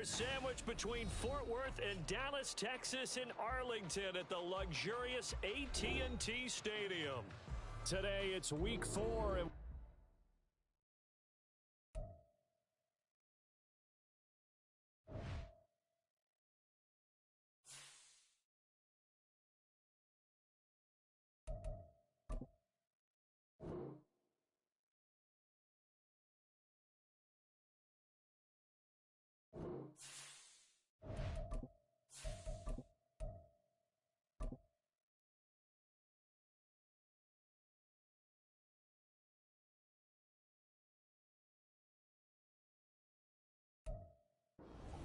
sandwich between Fort Worth and Dallas, Texas in Arlington at the luxurious AT&T Stadium. Today it's week 4 and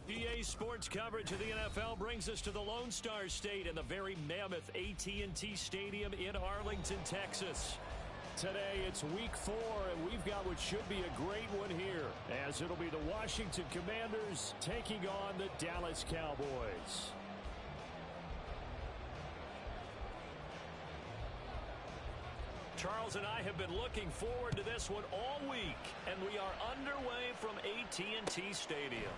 EA Sports coverage of the NFL brings us to the Lone Star State and the very mammoth AT&T Stadium in Arlington, Texas. Today it's week 4, and we've got what should be a great one here, as it'll be the Washington Commanders taking on the Dallas Cowboys. Charles and I have been looking forward to this one all week, and we are underway from AT&T Stadium.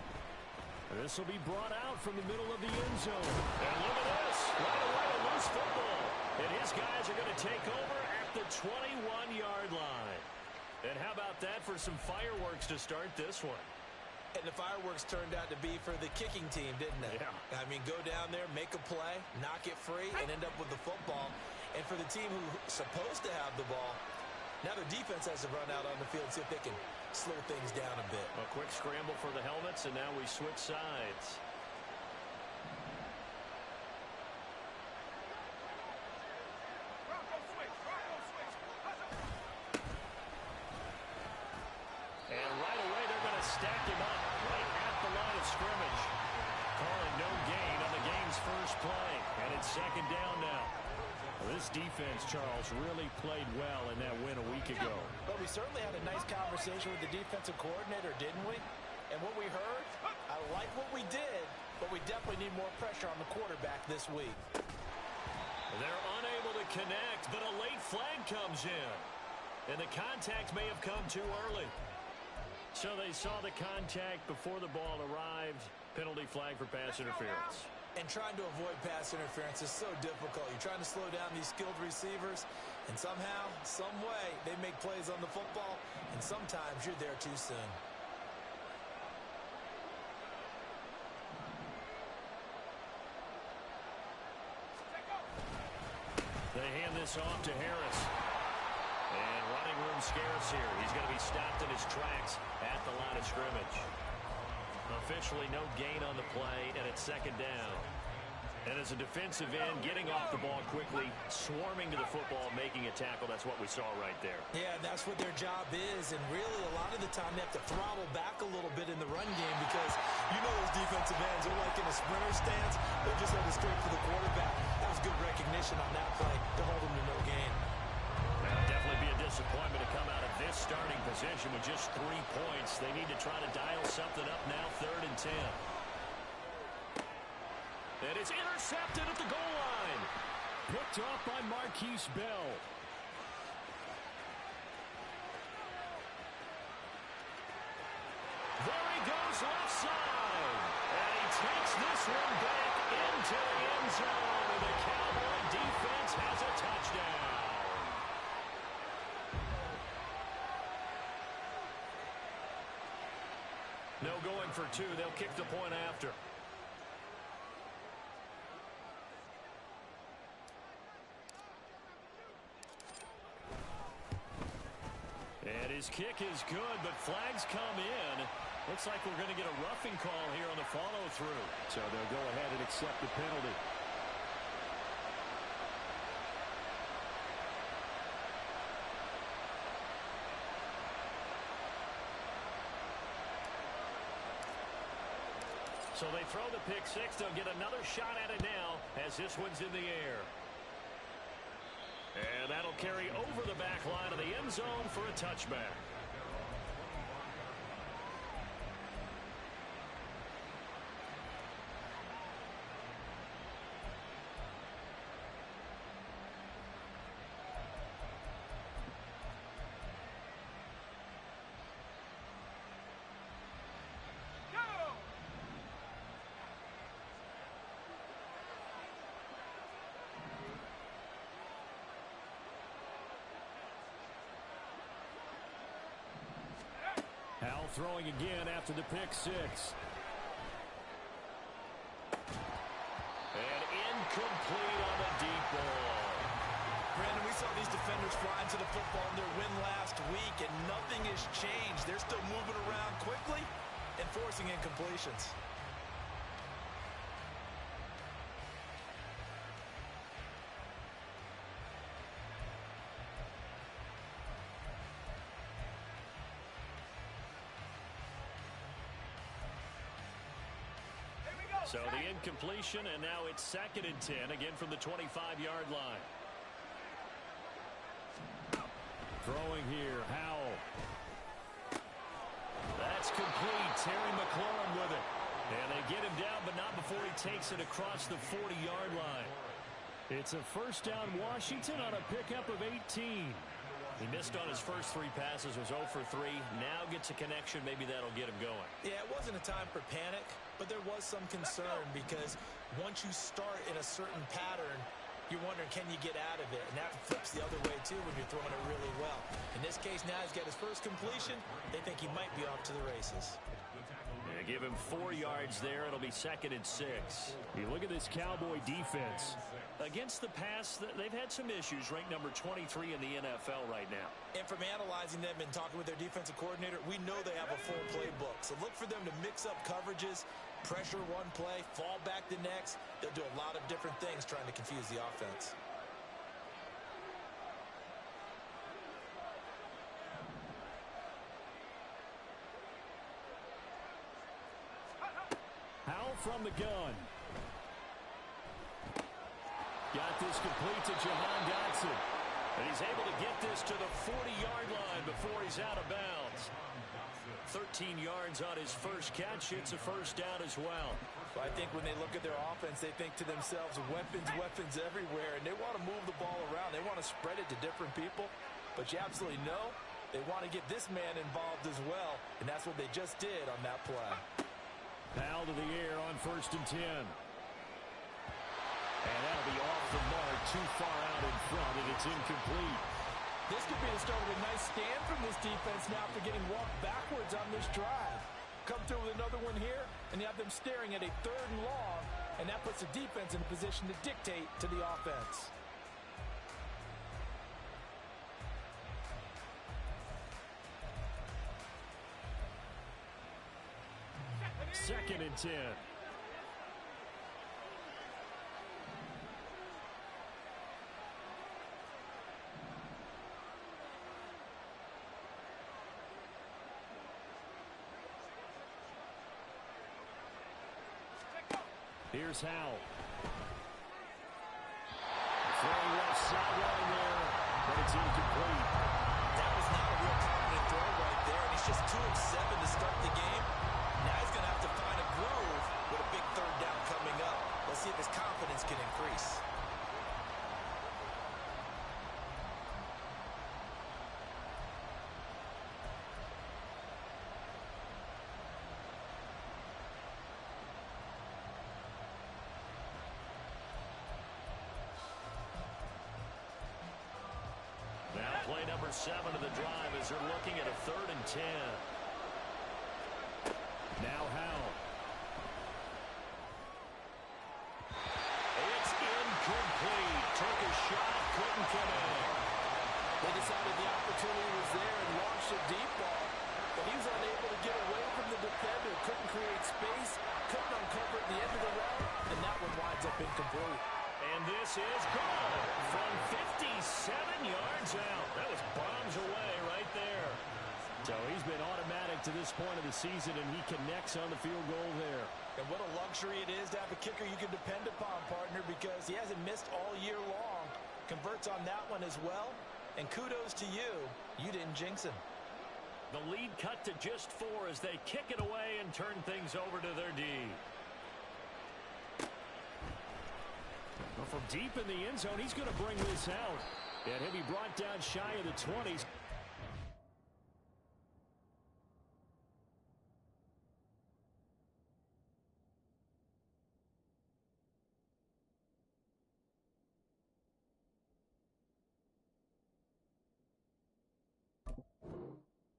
This will be brought out from the middle of the end zone. And look at this. Right away, a loose football. And his guys are going to take over at the 21-yard line. And how about that for some fireworks to start this one? And the fireworks turned out to be for the kicking team, didn't they? Yeah. I mean, go down there, make a play, knock it free, and end up with the football. And for the team who's supposed to have the ball, now their defense has to run out on the field and see if they can slow things down a bit. A quick scramble for the helmets, and now we switch sides. And right away, they're going to stack him up right at the line of scrimmage. Calling no gain on the game's first play. And it's second down now. This defense, Charles, really played well in that win a week ago. But we certainly had a nice conversation with the defensive coordinator, didn't we? And what we heard, I like what we did, but we definitely need more pressure on the quarterback this week. They're unable to connect, but a late flag comes in. And the contact may have come too early. So they saw the contact before the ball arrived. Penalty flag for pass interference. And trying to avoid pass interference is so difficult. You're trying to slow down these skilled receivers, and somehow, some way, they make plays on the football, and sometimes you're there too soon. They hand this off to Harris. And running room scarce here. He's going to be stopped in his tracks at the line of scrimmage. Officially no gain on the play, and it's second down. And as a defensive end, getting off the ball quickly, swarming to the football, making a tackle, that's what we saw right there. Yeah, that's what their job is, and really a lot of the time they have to throttle back a little bit in the run game because you know those defensive ends are like in a sprinter stance. They're just headed straight for the quarterback. That was good recognition on that play to hold them to no gain. That'll definitely be a disappointment to come out of this starting position with just 3 points. They need to try to dial something up now, 3rd and 10. And it's intercepted at the goal line. Picked off by Marquise Bell. There he goes left side. And he takes this one back into the end zone. And the Cowboy defense has a touchdown. No going for 2. They'll kick the point after. And his kick is good, but flags come in. Looks like we're going to get a roughing call here on the follow-through. So they'll go ahead and accept the penalty. So they throw the pick six. They'll get another shot at it now as this one's in the air. And that'll carry over the back line of the end zone for a touchback. throwing again after the pick six. And incomplete on the deep ball. Brandon, we saw these defenders fly into the football in their win last week, and nothing has changed. They're still moving around quickly and forcing incompletions. So the incompletion, and now it's 2nd and 10, again from the 25-yard line. Throwing here, Howell. That's complete. Terry McLaurin with it. And they get him down, but not before he takes it across the 40-yard line. It's a first down Washington on a pickup of 18. He missed on his first 3 passes, was 0 for 3. Now gets a connection. Maybe that'll get him going. Yeah, it wasn't a time for panic, but there was some concern because once you start in a certain pattern, you're wondering, can you get out of it? And that flips the other way, too, when you're throwing it really well. In this case, now he's got his first completion. They think he might be off to the races. They give him 4 yards there. It'll be 2nd and 6. You look at this Cowboy defense. Against the pass, they've had some issues. Ranked number 23 in the NFL right now. And from analyzing them and talking with their defensive coordinator, we know they have a full playbook. So look for them to mix up coverages, pressure one play, fall back the next. They'll do a lot of different things trying to confuse the offense. Howell from the gun. Got this complete to Jahan Dotson. And he's able to get this to the 40-yard line before he's out of bounds. 13 yards on his first catch. It's a first down as well. I think when they look at their offense, they think to themselves, weapons everywhere, and they want to move the ball around. They want to spread it to different people. But you absolutely know they want to get this man involved as well, and that's what they just did on that play. Foul to the air on 1st and 10. And that'll be off the mark, too far out in front, and it's incomplete. This could be the start of a nice stand from this defense now for getting walked backwards on this drive. Come through with another one here, and you have them staring at a 3rd and long, and that puts the defense in a position to dictate to the offense. Second and 10. Here's Howell. Throwing left sideline there, but it's incomplete. That was not a real confident throw right there, and he's just 2 of 7 to start the game. Now he's going to have to find a groove with a big 3rd down coming up. Let's see if his confidence can increase. Play number 7 of the drive as they're looking at a 3rd and 10. Now Howell. It's incomplete. Took a shot, couldn't come in. They decided the opportunity was there and launched a deep ball, but he was unable to get away from the defender. Couldn't create space, couldn't uncover at the end of the route, and that one winds up incomplete. And this is good from 57 yards out. That was bombs away right there. So he's been automatic to this point of the season, and he connects on the field goal there. And what a luxury it is to have a kicker you can depend upon, partner, because he hasn't missed all year long. Converts on that one as well. And kudos to you. You didn't jinx him. The lead cut to just 4 as they kick it away and turn things over to their D. Well, from deep in the end zone, he's going to bring this out. And he'll be brought down shy of the 20s.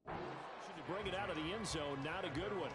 To bring it out of the end zone. Not a good one.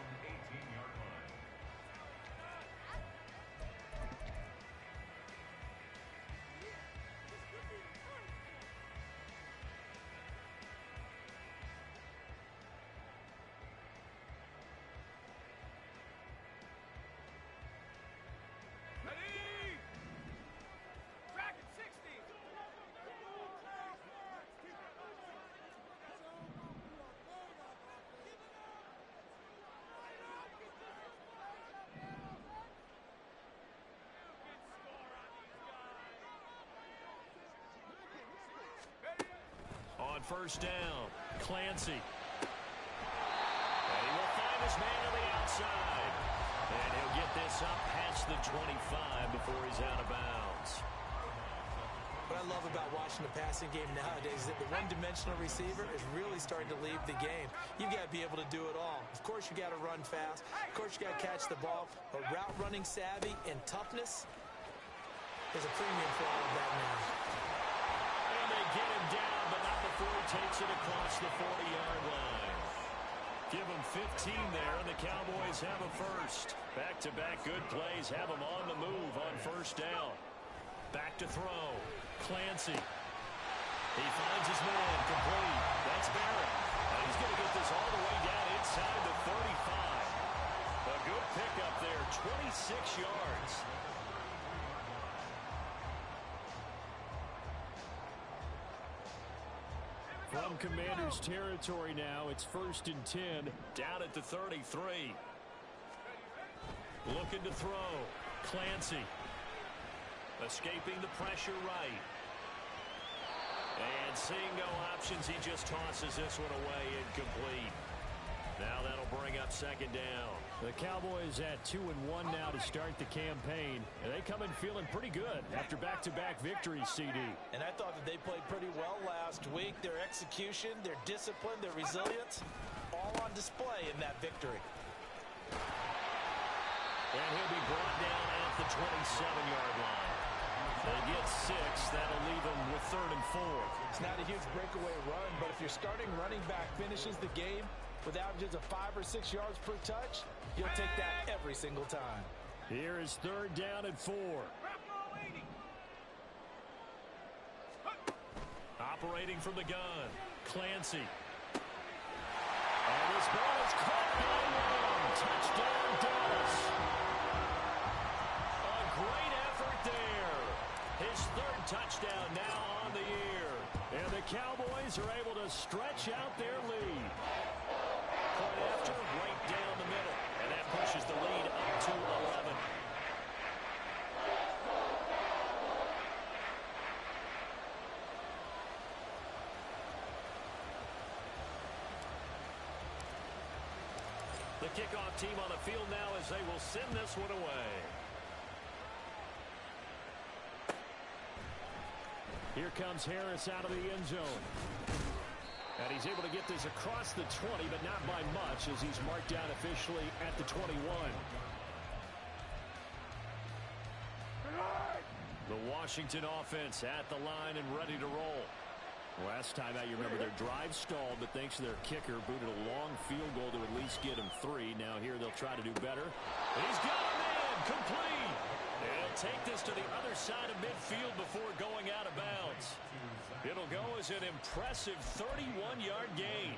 On first down, Clancy. And he will find his man on the outside. And he'll get this up past the 25 before he's out of bounds. What I love about watching the passing game nowadays is that the one-dimensional receiver is really starting to leave the game. You've got to be able to do it all. Of course, you got to run fast. Of course, you got to catch the ball. But route running savvy and toughness is a premium for all of that now. And they get him down, but not before he takes it across the 40-yard line. Give him 15 there, and the Cowboys have a first. Back-to-back good plays have him on the move on first down. Back to throw. Clancy. He finds his man complete. That's Barrett. And he's going to get this all the way down inside the 35. A good pickup there, 26 yards. From Commander's territory now, it's 1st and 10, down at the 33. Looking to throw. Clancy. Escaping the pressure right. And seeing no options, he just tosses this one away incomplete. Now that'll bring up 2nd down. The Cowboys at 2-1 now to start the campaign. And they come in feeling pretty good after back-to-back victories, CD. And I thought that they played pretty well last week. Their execution, their discipline, their resilience, all on display in that victory. And he'll be brought down at the 27-yard line. They get 6. That'll leave him with 3rd and 4. It's not a huge breakaway run, but if your starting running back finishes the game with averages of 5 or 6 yards per touch, you'll take that every single time. Here is 3rd down and 4. Operating from the gun, Clancy. And this ball is caught by one. Touchdown, Dallas. A great effort there. His 3rd touchdown now on the year. And the Cowboys are able to stretch out their lead. Point after, right down the middle. And that pushes the lead up to 11. The kickoff team on the field now as they will send this one away. Here comes Harris out of the end zone. And he's able to get this across the 20, but not by much as he's marked down officially at the 21. The Washington offense at the line and ready to roll. Last time out, you remember their drive stalled, but thanks to their kicker, booted a long field goal to at least get him 3. Now here they'll try to do better. He's got a man, complete. He'll take this to the other side of midfield before going out of bounds. It'll go as an impressive 31-yard gain.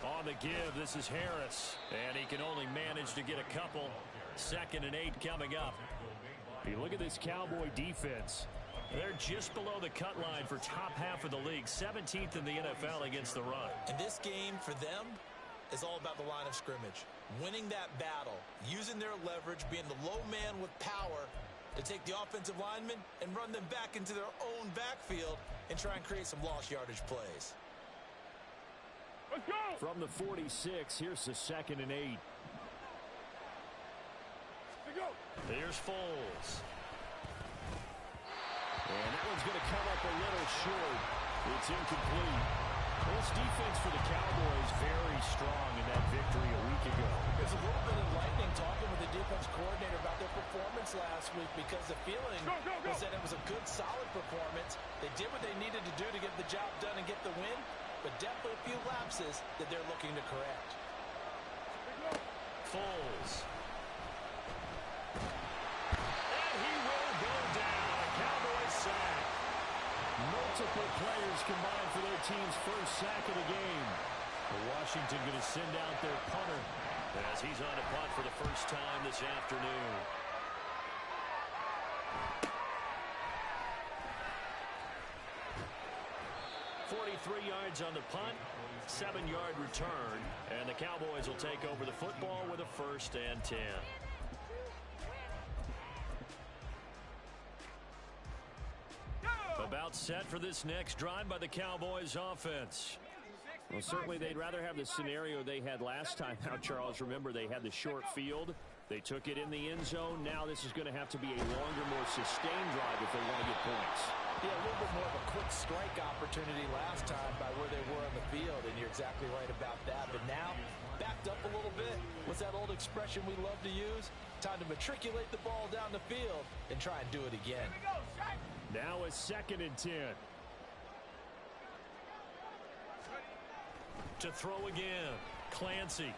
On the give, this is Harris. And he can only manage to get a couple. 2nd and 8 coming up. You look at this Cowboy defense. They're just below the cut line for top half of the league. 17th in the NFL against the run. And this game for them is all about the line of scrimmage. Winning that battle, using their leverage, being the low man with power to take the offensive linemen and run them back into their own backfield and try and create some lost yardage plays. Let's go! From the 46, here's the 2nd and 8. Let's go. Here's Foles. And that one's going to come up a little short. It's incomplete. This defense for the Cowboys very strong in that victory a week ago. It's a little bit enlightening talking with the defense coordinator about their performance last week because the feeling was that it was a good, solid performance. They did what they needed to do to get the job done and get the win, but definitely a few lapses that they're looking to correct. Foles. And he will go down. A Cowboys sack. Multiple players combined for their team's first sack of the game. Washington going to send out their punter as he's on a punt for the first time this afternoon. "43 yards on the punt, 7-yard return, and the Cowboys will take over the football with a 1st and 10. About set for this next drive by the Cowboys offense. Well, certainly they'd rather have the scenario they had last time out, Charles. Remember, they had the short field. They took it in the end zone. Now this is going to have to be a longer, more sustained drive if they want to get points. Yeah, a little bit more of a quick strike opportunity last time by where they were on the field, and you're exactly right about that. But now, backed up a little bit. What's that old expression we love to use? Time to matriculate the ball down the field and try and do it again. Now a 2nd and 10. To throw again, Clancy.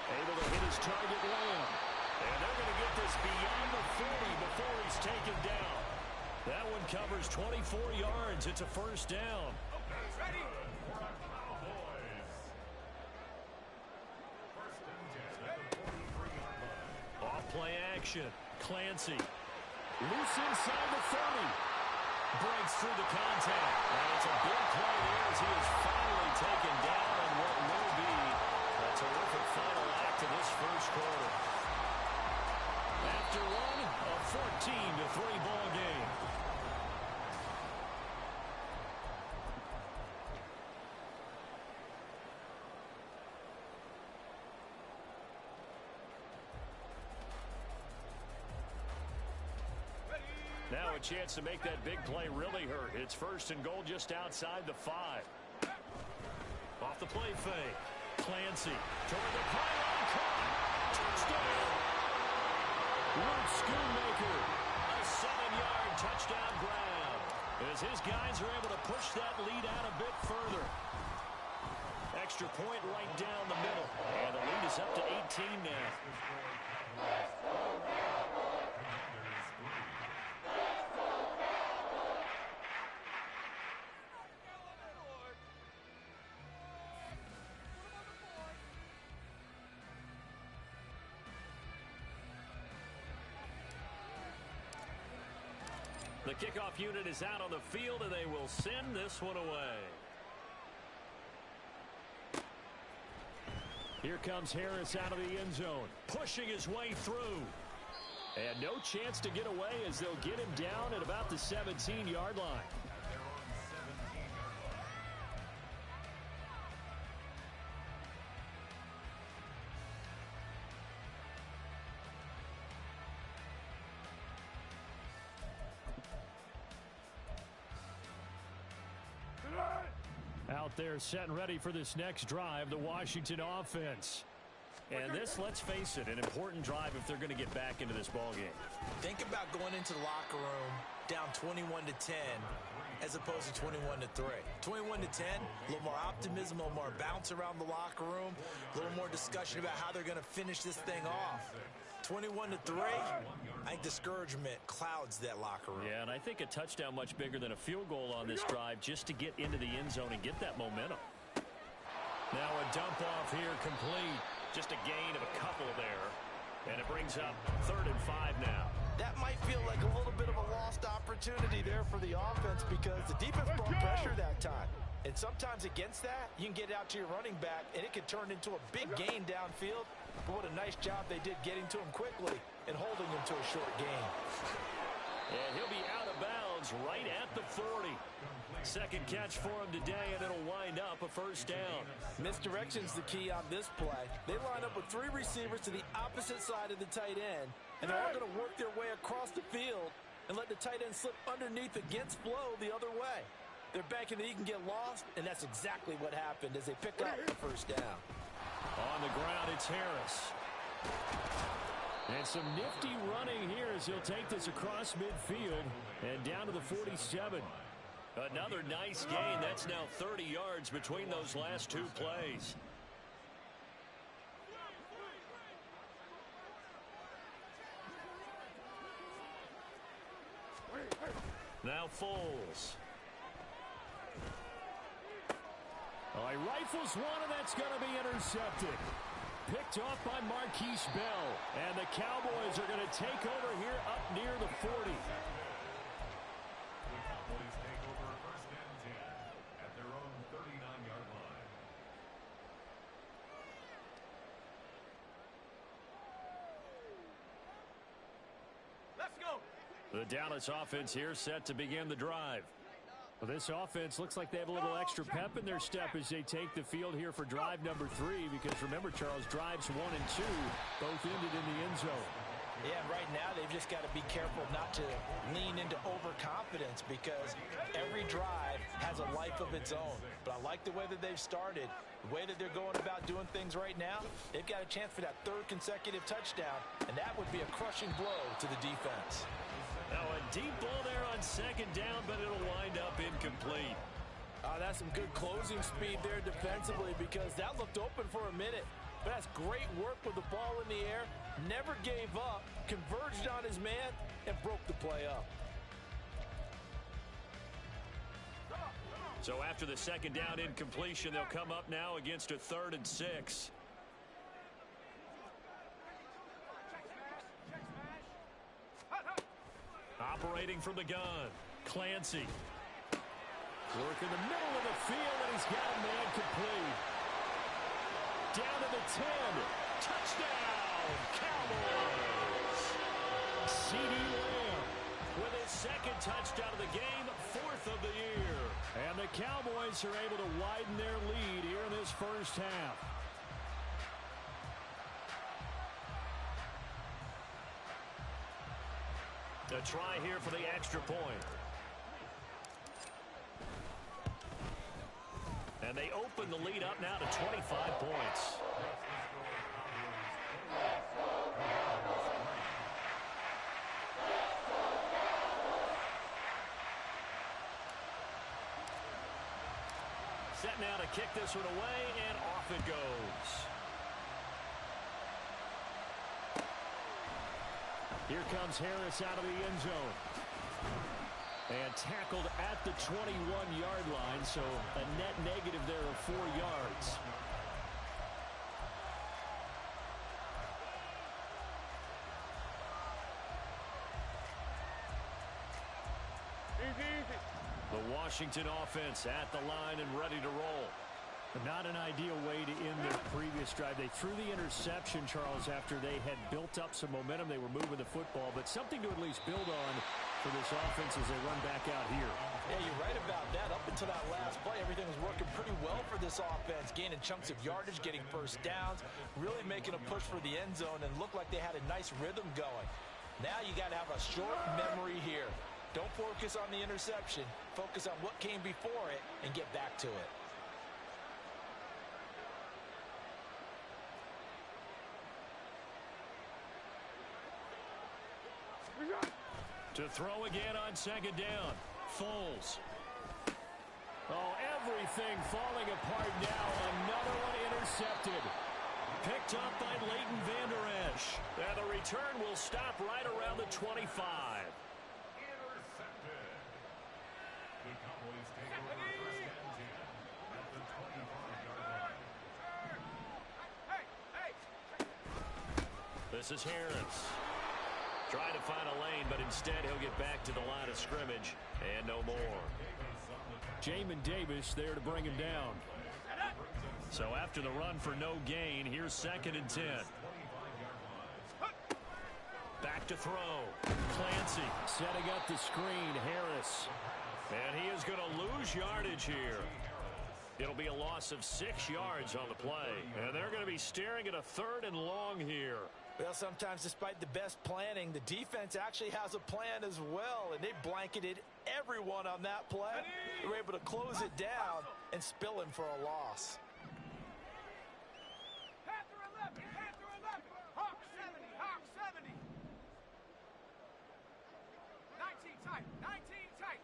Able to hit his target Lamb. And they're going to get this beyond the 40 before he's taken down. That one covers 24 yards. It's a 1st down. Off play action. Clancy. Loose inside the 30. Breaks through the contact. And it's a big play there as he is finally taken down in what will be a terrific final act of this first quarter. After one, a 14-3 ball game. Now a chance to make that big play really hurt. It's 1st and goal just outside the 5. Off the play fake. Clancy toward the pylon. Caught. Touchdown. Luke Schoonmaker. A 7-yard touchdown grab. As his guys are able to push that lead out a bit further. Extra point right down the middle. And the lead is up to 18 now. The kickoff unit is out on the field, and they will send this one away. Here comes Harris out of the end zone, pushing his way through. And no chance to get away as they'll get him down at about the 17-yard line. Out there set and ready for this next drive, the Washington offense. And this, let's face it, an important drive if they're going to get back into this ballgame. Think about going into the locker room down 21-10 as opposed to 21-3. 21-10, a little more optimism, a little more bounce around the locker room, a little more discussion about how they're going to finish this thing off. 21-3, I think discouragement clouds that locker room. Yeah, and I think a touchdown much bigger than a field goal on this drive just to get into the end zone and get that momentum. Now a dump off here complete. Just a gain of a couple there. And it brings up 3rd and 5 now. That might feel like a little bit of a lost opportunity there for the offense because the defense brought pressure that time. And sometimes against that, you can get out to your running back, and it can turn into a big gain downfield. But what a nice job they did getting to him quickly and holding him to a short gain. And he'll be out of bounds right at the 40. Second catch for him today, and it'll wind up a 1st down. Misdirection's the key on this play. They line up with 3 receivers to the opposite side of the tight end, and they're all going to work their way across the field and let the tight end slip underneath against flow the other way. They're banking that he can get lost, and that's exactly what happened as they pick up the first down. On the ground, it's Harris. And some nifty running here as he'll take this across midfield and down to the 47. Another nice gain. That's now 30 yards between those last two plays. Now Foles. Oh, he rifles one, and that's going to be intercepted. Picked off by Marquise Bell. And the Cowboys are going to take over here up near the 40. The Cowboys take over first and 10 at their own 39-yard line. Let's go. The Dallas offense here set to begin the drive. Well, this offense looks like they have a little extra pep in their step as they take the field here for drive number 3, because remember, Charles, drives 1 and 2 both ended in the end zone. Yeah, and right now they've just got to be careful not to lean into overconfidence, because every drive has a life of its own. But I like the way that they've started, the way that they're going about doing things right now. They've got a chance for that 3rd consecutive touchdown, and that would be a crushing blow to the defense. Now a deep ball there on 2nd down, but it'll wind up incomplete. That's some good closing speed there defensively, because that looked open for a minute. But that's great work with the ball in the air. Never gave up, converged on his man, and broke the play up. So after the 2nd down incompletion, they'll come up now against a 3rd and 6. Operating from the gun, Clancy. Work in the middle of the field, and he's got a man complete. Down to the 10. Touchdown, Cowboys. C.D. Lamb with his 2nd touchdown of the game, 4th of the year. And the Cowboys are able to widen their lead here in this first half. A try here for the extra point. And they open the lead up now to 25 points. Set now to kick this one away, and off it goes. Here comes Harris out of the end zone. And tackled at the 21-yard line, so a net negative there of 4 yards. The Washington offense at the line and ready to roll. Not an ideal way to end their previous drive. They threw the interception, Charles, after they had built up some momentum. They were moving the football, but something to at least build on for this offense as they run back out here. Yeah, you're right about that. Up until that last play, everything was working pretty well for this offense, gaining chunks of yardage, getting first downs, really making a push for the end zone, and looked like they had a nice rhythm going. Now you got to have a short memory here. Don't focus on the interception. Focus on what came before it and get back to it. To throw again on 2nd down. Foles. Oh, everything falling apart now. Another one intercepted. Picked up by Leighton Vander Esch. And the return will stop right around the 25. Intercepted. The Cowboys take over first and 10 at the 25-yard line. This is Harris. Trying to find a lane, but instead he'll get back to the line of scrimmage, and no more. Jamin Davis there to bring him down. So after the run for no gain, here's 2nd and 10. Back to throw. Clancy setting up the screen. Harris. And he is going to lose yardage here. It'll be a loss of 6 yards on the play. And they're going to be staring at a 3rd and long here. Well, sometimes despite the best planning, the defense actually has a plan as well, and they blanketed everyone on that play. They were able to close it down and spill him for a loss. Panther 11, Panther 11, Hawk 70, Hawk 70. 19 tight, 19 tight.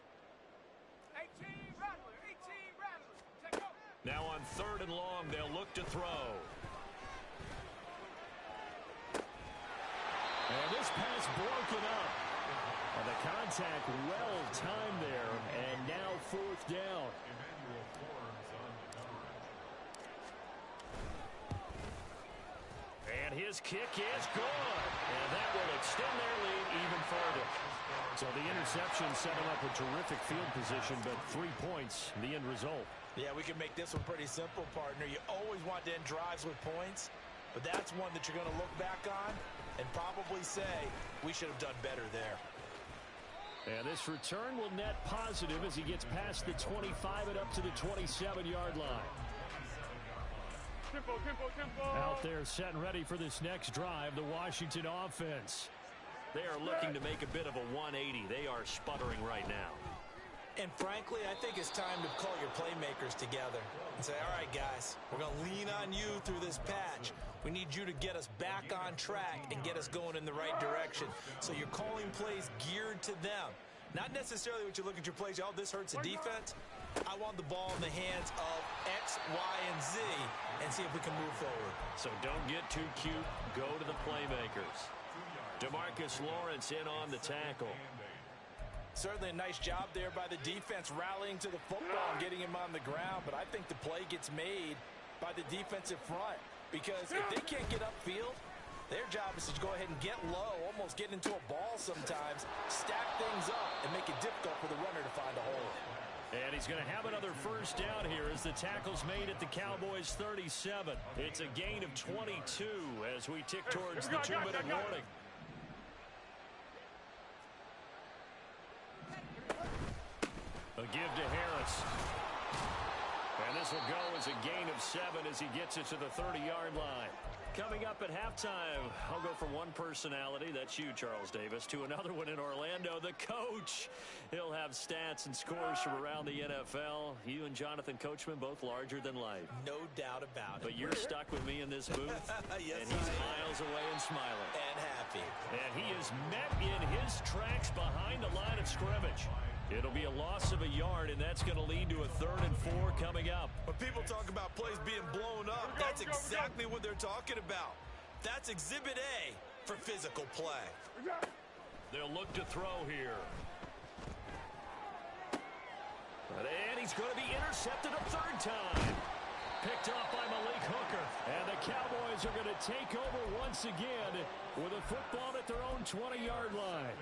18 Rattler, 18 Rattler. Take over. Now on 3rd and long, they'll look to throw. And this pass broken up. And the contact well timed there, and now 4th down. And his kick is good. And that will extend their lead even further. So the interception set him up a terrific field position, but 3 points, the end result. Yeah, we can make this one pretty simple, partner. You always want to end drives with points, but that's one that you're going to look back on and probably say, we should have done better there. And this return will net positive as he gets past the 25 and up to the 27-yard line. Tempo, tempo, tempo. Out there set and ready for this next drive, the Washington offense. They are looking to make a bit of a 180. They are sputtering right now. And frankly, I think it's time to call your playmakers together and say, all right, guys, we're going to lean on you through this patch. We need you to get us back on track and get us going in the right direction. So you're calling plays geared to them. Not necessarily what you look at your plays, oh, this hurts the defense. I want the ball in the hands of X, Y, and Z and see if we can move forward. So don't get too cute. Go to the playmakers. DeMarcus Lawrence in on the tackle. Certainly a nice job there by the defense rallying to the football and getting him on the ground, but I think the play gets made by the defensive front because if they can't get upfield, their job is to go ahead and get low, almost get into a ball sometimes, stack things up, and make it difficult for the runner to find a hole. And he's going to have another 1st down here as the tackle's made at the Cowboys' 37. It's a gain of 22 as we tick towards the 2-minute warning. A give to Harris. And this will go as a gain of 7 as he gets it to the 30-yard line. Coming up at halftime, I'll go from one personality, that's you, Charles Davis, to another one in Orlando, the coach. He'll have stats and scores from around the NFL. You and Jonathan Coachman both larger than life. No doubt about it. But you're stuck with me in this booth, Yes, and he's miles away and smiling. And happy. And he is met in his tracks behind the line of scrimmage. It'll be a loss of a yard, and that's going to lead to a 3rd and 4 coming up. When people talk about plays being blown up, that's exactly what they're talking about. That's Exhibit A for physical play. They'll look to throw here. And he's going to be intercepted a 3rd time. Picked off by Malik Hooker. And the Cowboys are going to take over once again with a football at their own 20-yard line.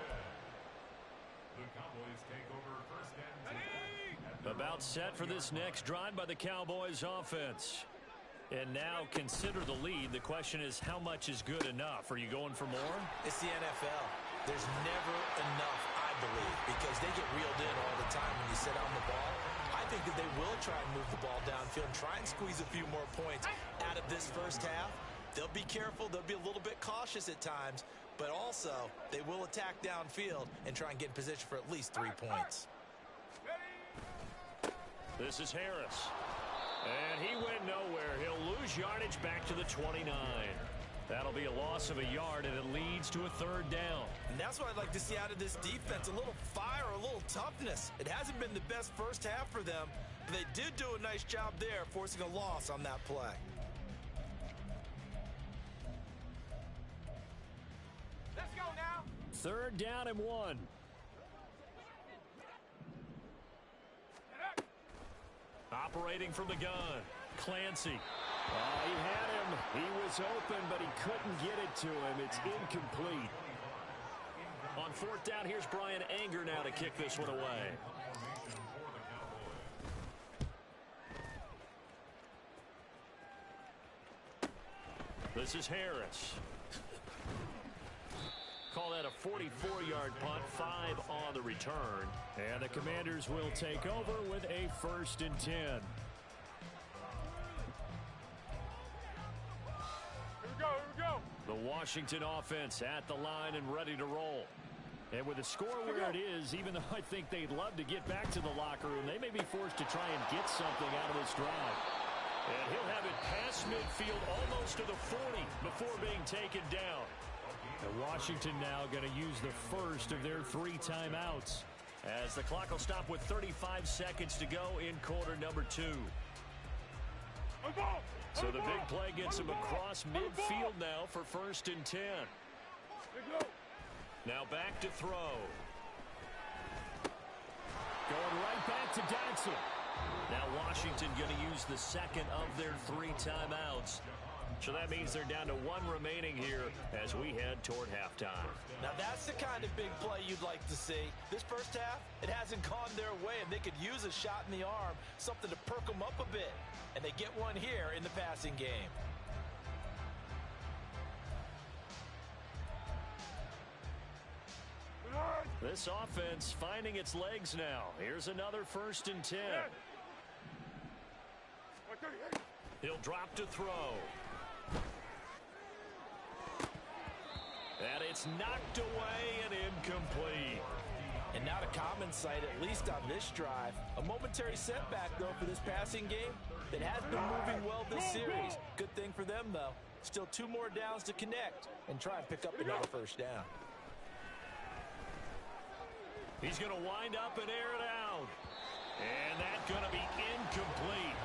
The Cowboys take over 1st and 10. About set for this next drive by the Cowboys offense. And now consider the lead. The question is, how much is good enough? Are you going for more? It's the NFL. There's never enough, I believe, because they get reeled in all the time when you sit on the ball. I think that they will try and move the ball downfield and try and squeeze a few more points out of this 1st half. They'll be careful. They'll be a little bit cautious at times, but also they will attack downfield and try and get in position for at least 3 points. This is Harris. And he went nowhere. He'll lose yardage back to the 29. That'll be a loss of a yard, and it leads to a 3rd down. And that's what I'd like to see out of this defense, a little fire, a little toughness. It hasn't been the best 1st half for them, but they did do a nice job there, forcing a loss on that play. Let's go now. 3rd down and 1. Operating from the gun, Clancy. He had him. He was open, but he couldn't get it to him. It's incomplete. On 4th down, here's Brian Anger now to kick this one away. This is Harris. Call that a 44-yard punt, 5 on the return. And the Commanders will take over with a 1st and 10. Here we go, here we go. The Washington offense at the line and ready to roll. And with the score where it is, even though I think they'd love to get back to the locker room, they may be forced to try and get something out of this drive. And he'll have it past midfield almost to the 40 before being taken down. And Washington now going to use the first of their 3 timeouts, as the clock will stop with 35 seconds to go in quarter number 2. So the big play gets him across midfield now for 1st and 10. Now back to throw. Going right back to Dotson. Now Washington going to use the second of their 3 timeouts. So that means they're down to 1 remaining here as we head toward halftime. Now that's the kind of big play you'd like to see. This first half, it hasn't gone their way, and they could use a shot in the arm, something to perk them up a bit. And they get one here in the passing game. This offense finding its legs now. Here's another 1st and 10. He'll drop to throw. And it's knocked away and incomplete. And not a common sight, at least on this drive. A momentary setback, though, for this passing game that has been moving well this series. Good thing for them, though. Still 2 more downs to connect and try and pick up another 1st down. He's going to wind up and air it out. And that's going to be incomplete.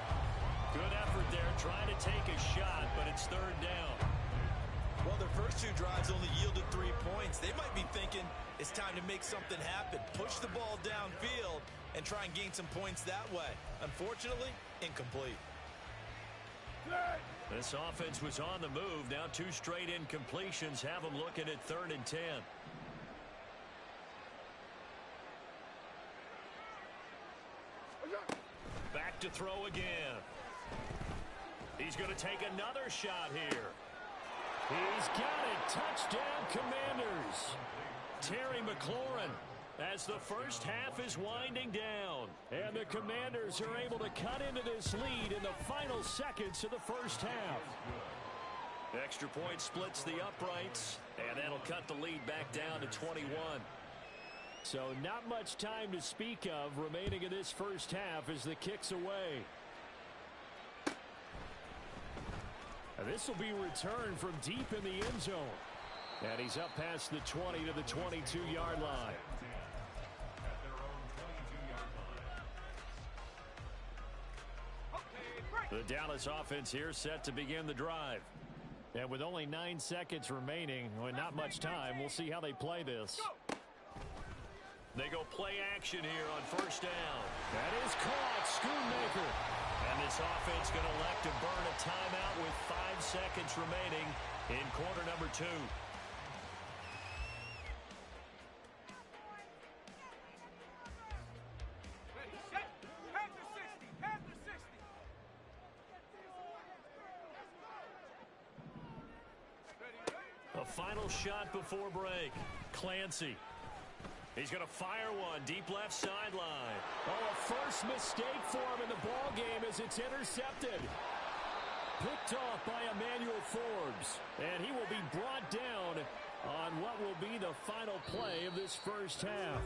Good effort there trying to take a shot, but it's 3rd down. Well, their first 2 drives only yielded 3 points. They might be thinking it's time to make something happen. Push the ball downfield and try and gain some points that way. Unfortunately, incomplete. This offense was on the move. Now 2 straight incompletions have them looking at 3rd and 10. Back to throw again. He's going to take another shot here. He's got it. Touchdown, Commanders. Terry McLaurin, as the first half is winding down. And the Commanders are able to cut into this lead in the final seconds of the first half. Extra point splits the uprights, and that'll cut the lead back down to 21. So not much time to speak of remaining in this first half as the kick's away. And this will be returned from deep in the end zone. And he's up past the 20 to the 22-yard line. The Dallas offense here set to begin the drive. And with only 9 seconds remaining, with not much time, we'll see how they play this. They go play action here on 1st down. That is caught. Schoonmaker. And this offense going to elect to burn a timeout with 5 seconds remaining in quarter number 2. Ready, set, Panther 60, Panther 60. Ready, ready. A final shot before break. Clancy. He's going to fire one deep left sideline. Oh, a first mistake for him in the ball game as it's intercepted. Picked off by Emmanuel Forbes. And he will be brought down on what will be the final play of this first half.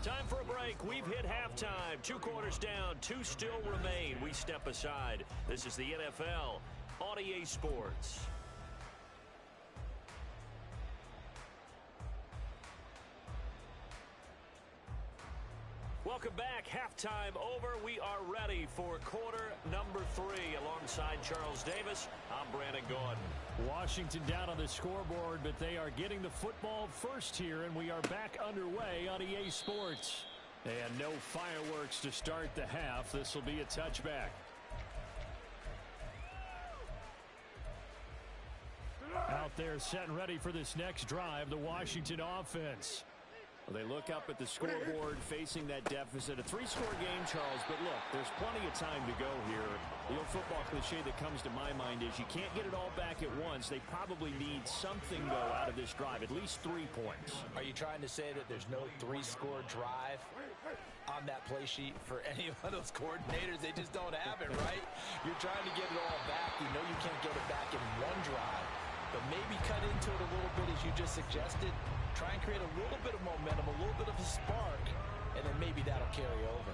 Time for a break. We've hit halftime. 2 quarters down. 2 still remain. We step aside. This is the NFL on EA Sports. Welcome back. Halftime over. We are ready for quarter number 3. Alongside Charles Davis, I'm Brandon Gordon. Washington down on the scoreboard, but they are getting the football first here, and we are back underway on EA Sports. And no fireworks to start the half. This will be a touchback. Out there set and ready for this next drive, the Washington offense. They look up at the scoreboard facing that deficit. A 3-score game, Charles, but look, there's plenty of time to go here. The old football cliche that comes to my mind is you can't get it all back at once. They probably need something, though, out of this drive, at least 3 points. Are you trying to say that there's no 3-score drive on that play sheet for any of those coordinators? They just don't have it, right? You're trying to get it all back. You know you can't get it back in one drive. but maybe cut into it a little bit as you just suggested. Try and create a little bit of momentum, a little bit of a spark, and then maybe that'll carry over.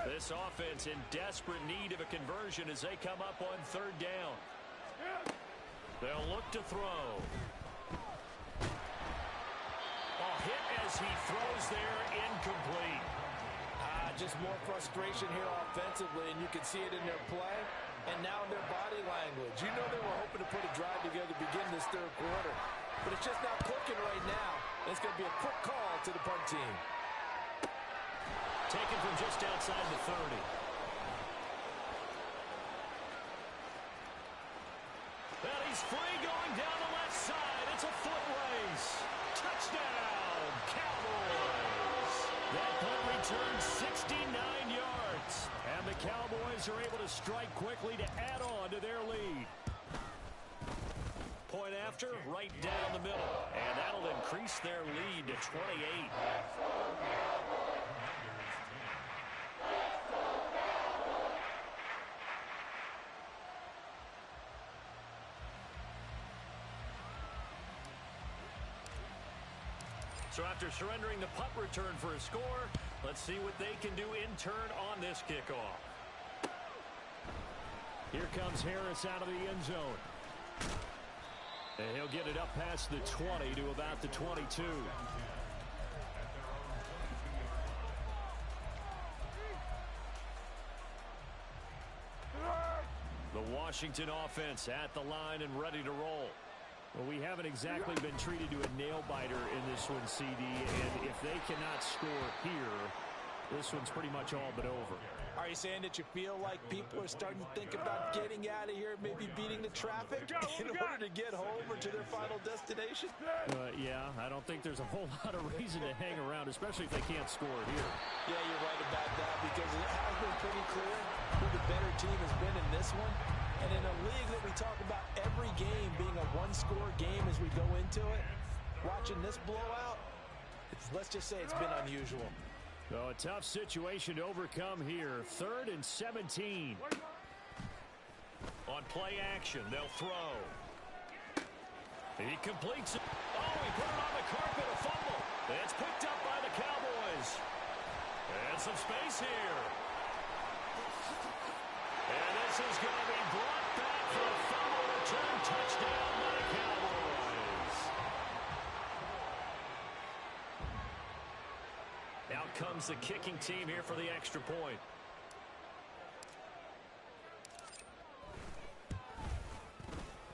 This offense in desperate need of a conversion as they come up on third down. They'll look to throw. A hit as he throws there, incomplete. Just more frustration here offensively, and you can see it in their play and now in their body language. You know they were hoping to put a drive together to begin this third quarter, but it's just not clicking right now. It's going to be a quick call to the punt team. Taken from just outside the 30. Well, he's free going down the left side. It's a foot race. Touchdown, Cowboys. That punt returns 69 yards. And the Cowboys are able to strike quickly to add on to their lead. Point after, right down the middle. And that'll increase their lead to 28. So after surrendering the punt return for a score, let's see what they can do in turn on this kickoff. Here comes Harris out of the end zone. And he'll get it up past the 20 to about the 22. The Washington offense at the line and ready to roll. Well, we haven't exactly been treated to a nail-biter in this one, CD, and if they cannot score here, this one's pretty much all but over. Are you saying that you feel like people are starting to think about getting out of here, maybe beating the traffic in order to get home or to their final destination? Yeah, I don't think there's a whole lot of reason to hang around, especially if they can't score here. Yeah, you're right about that, because it has been pretty clear who the better team has been in this one. And in a league that we talk about every game being a one-score game as we go into it, watching this blowout, let's just say it's been unusual. So a tough situation to overcome here. 3rd and 17. On play action, they'll throw. He completes it. Oh, he put it on the carpet, a fumble. It's picked up by the Cowboys. And some space here. And this is going to be brought back for a fumble return touchdown by the Cowboys. Out comes the kicking team here for the extra point.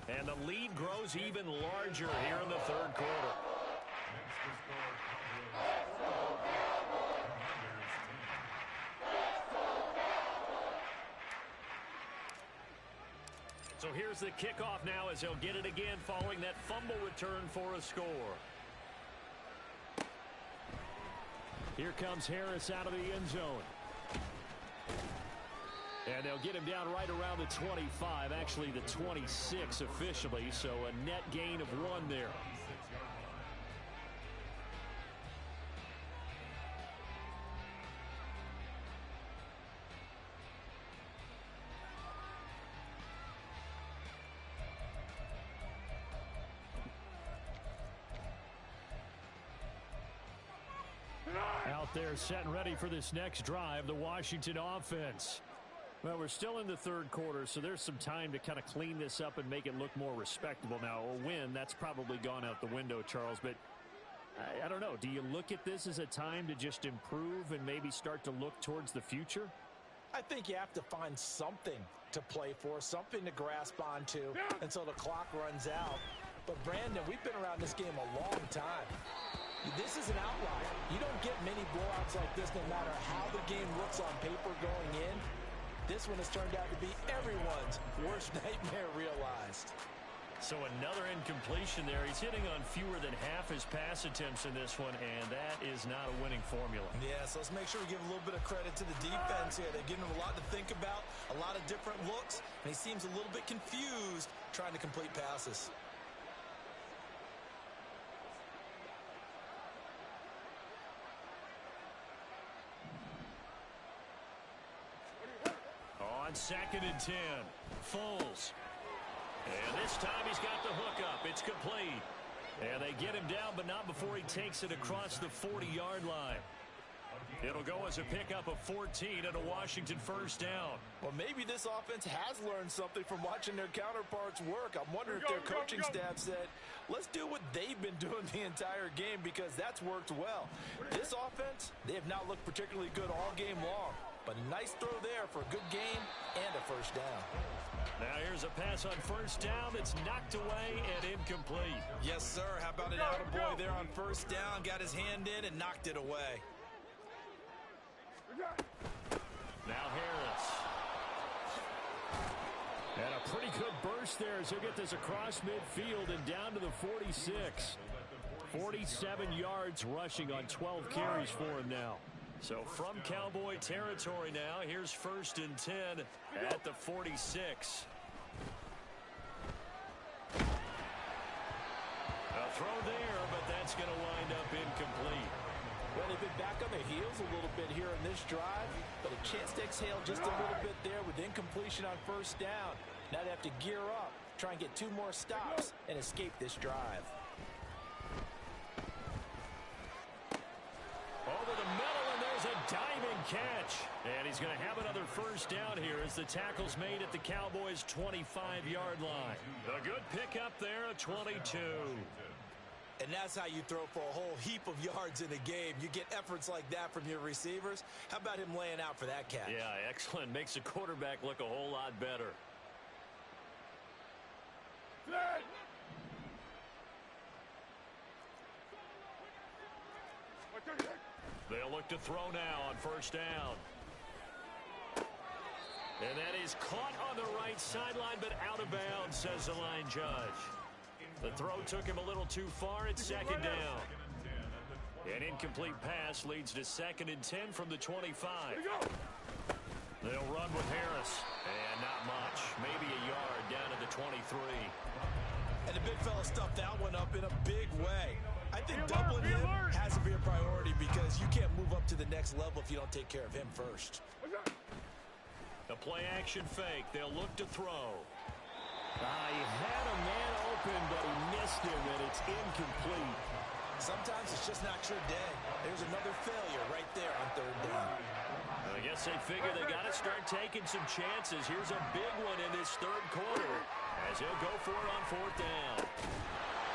And the lead grows even larger here in the third quarter. So here's the kickoff now as he'll get it again following that fumble return for a score. Here comes Harris out of the end zone. And they'll get him down right around the 25, actually the 26 officially, so a net gain of 1 there. Out there set and ready for this next drive, the Washington offense. Well, we're still in the third quarter, so there's some time to kind of clean this up and make it look more respectable. Now, a win, that's probably gone out the window, Charles, but I don't know. Do you look at this as a time to just improve and maybe start to look towards the future? I think you have to find something to play for, something to grasp onto until the clock runs out. But, Brandon, we've been around this game a long time. This is an outlier. You don't get many blowouts like this no matter how the game looks on paper going in. This one has turned out to be everyone's worst nightmare realized. So another incompletion there. He's hitting on fewer than half his pass attempts in this one, and that is not a winning formula. Yeah, so let's make sure we give a little bit of credit to the defense here. They're giving him a lot to think about, a lot of different looks, and he seems a little bit confused trying to complete passes. On 2nd and 10. Foles. And this time he's got the hook up. It's complete. And they get him down, but not before he takes it across the 40-yard line. It'll go as a pickup of 14 and a Washington first down. Well, maybe this offense has learned something from watching their counterparts work. I'm wondering if their coaching staff said, let's do what they've been doing the entire game, because that's worked well. This offense, they have not looked particularly good all game long. But a nice throw there for a good gain and a first down. Now here's a pass on first down that's knocked away and incomplete. Yes, sir. How about an attaboy there on first down? Got his hand in and knocked it away. Now Harris. And a pretty good burst there as he'll get this across midfield and down to the 46. 47 yards rushing on 12 carries for him now. So from Cowboy territory now, here's 1st and 10 at the 46. A throw there, but that's going to wind up incomplete. Well, they've been back on their heels a little bit here in this drive, but a chance to exhale just a little bit there with incompletion on first down. Now they have to gear up, try and get 2 more stops, and escape this drive. Over the middle, and there's a diving catch. And he's going to have another first down here as the tackle's made at the Cowboys' 25-yard line. A good pickup there, a 22. And that's how you throw for a whole heap of yards in a game. You get efforts like that from your receivers. How about him laying out for that catch? Yeah, excellent. Makes the quarterback look a whole lot better. They'll look to throw now on first down. And that is caught on the right sideline, but out of bounds, says the line judge. The throw took him a little too far. It's 2nd down. An incomplete pass leads to 2nd and 10 from the 25. They'll run with Harris. And not much. Maybe a yard down to the 23. And the big fella stuffed that one up in a big way. I think doubling him has to be a priority, because you can't move up to the next level if you don't take care of him first. The play-action fake. They'll look to throw. He had a man open, but he missed him, and it's incomplete. Sometimes it's just not your day. There's another failure right there on 3rd down. I guess they figure they got to start taking some chances. Here's a big one in this 3rd quarter as he'll go for it on 4th down.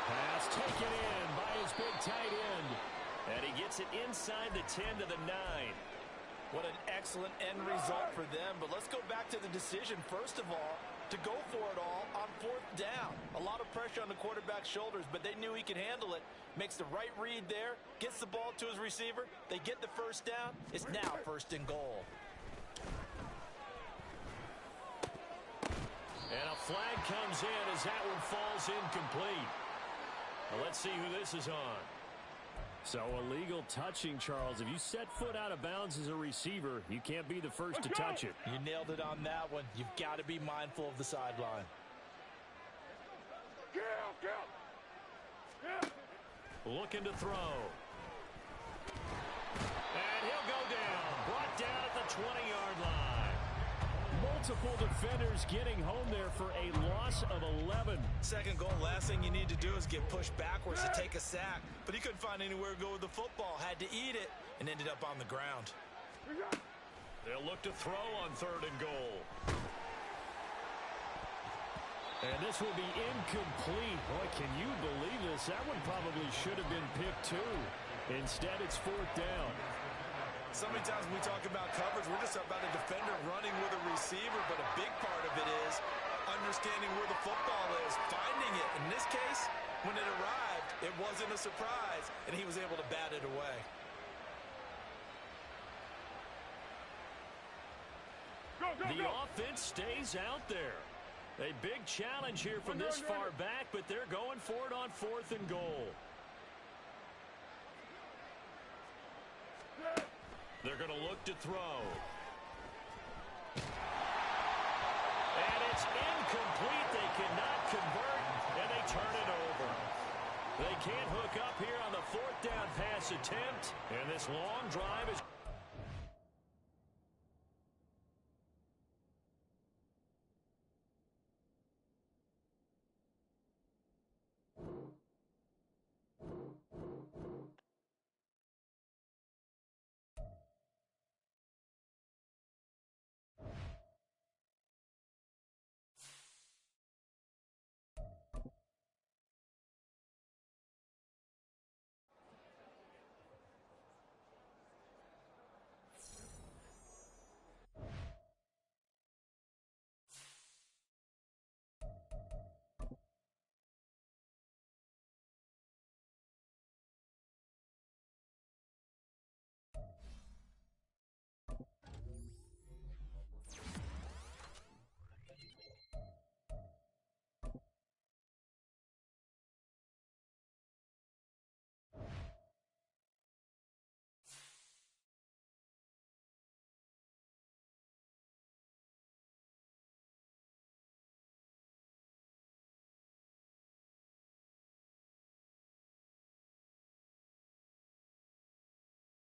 Pass taken in by his big tight end. And he gets it inside the 10 to the 9. What an excellent end result for them. But let's go back to the decision, first of all, to go for it all on 4th down. A lot of pressure on the quarterback's shoulders, but they knew he could handle it. Makes the right read there, gets the ball to his receiver. They get the first down. It's now 1st and goal. And a flag comes in as that one falls incomplete. Well, let's see who this is on. So illegal touching, Charles. If you set foot out of bounds as a receiver, you can't be the first to touch it. You nailed it on that one. You've got to be mindful of the sideline. Looking to throw. And he'll go down. Brought down at the 20-yard line. Multiple defenders getting home there for a loss of 11. 2nd goal, last thing you need to do is get pushed backwards to take a sack. But he couldn't find anywhere to go with the football. Had to eat it and ended up on the ground. They'll look to throw on 3rd and goal. And this will be incomplete. Boy, can you believe this? That one probably should have been picked too. Instead, it's 4th down. So many times when we talk about coverage, we're just about a defender running with a receiver, but a big part of it is understanding where the football is, finding it. In this case, when it arrived, it wasn't a surprise, and he was able to bat it away. The offense stays out there. A big challenge here from this far back, but they're going for it on 4th and goal. They're going to look to throw. And it's incomplete. They cannot convert, and they turn it over. They can't hook up here on the 4th down pass attempt, and this long drive is